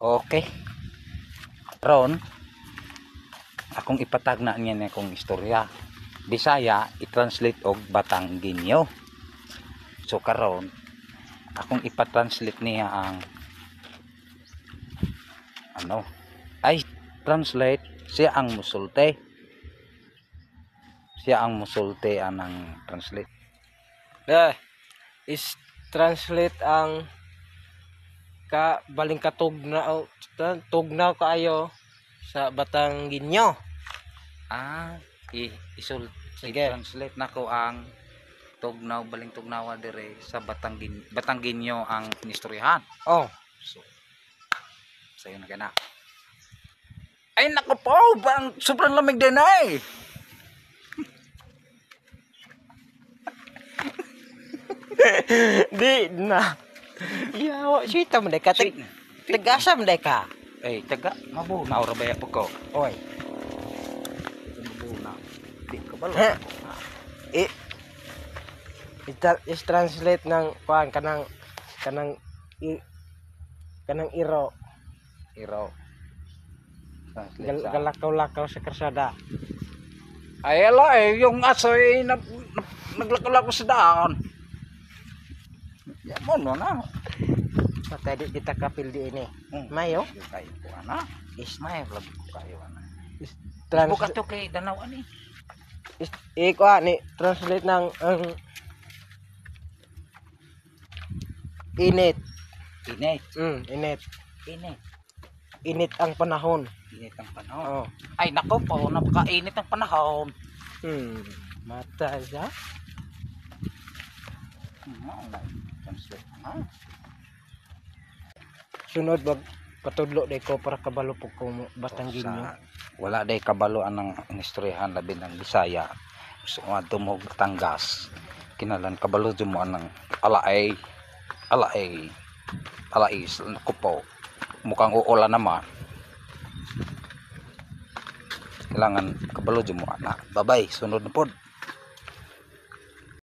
Okay. Ron, akong ipatag na niya na akong istorya. Bisaya, i-translate og Batanggenyo. So karon, akong ipatranslate niya ang translate siya ang musulte. Siya ang musulte anang translate. Is translate ang baling tugnaw kaayo sa Batanggenyo. Sige. I-translate nako ang tugnaw baling tugnawa dire sa Batanggenyo ang inistoryahan. Oh, Sayo na kana. Ay nako po, bang sobrang lamig din ay. di na. Yawa, sita mo ka. Tagasa mo ka. Taga, mabunaw ra baya po ko. Oy. Mabunaw. Di ka balo. Is translate ng kanang iro. Galakaw-lakaw sa karsada. Ay ala yung aso ay naglakaw-lakaw sa daan. Ya mo na. Patay di kita kapil di ini. Mayo. Kayo ko ana. Ismail lagi ko kayo ana. Buka to kay Danaw ani. Ni translate ng init. Init. Init ang panahon. Init ang panahon. Oh. Ay nako po, napakainit ang panahon. Mata siya. Translate na. Sunod bag patudlo day ko para kabalo po ko Batanggenyo. Wala day kabalo anang inistoryahan labi ng Bisaya. Gusto nga dumog Batangas. Kinalan kabalo mo anang alaay ko po. Mukhang uulan naman. Kailangan kabalo mo ana. Bye-bye. Sunod na pod.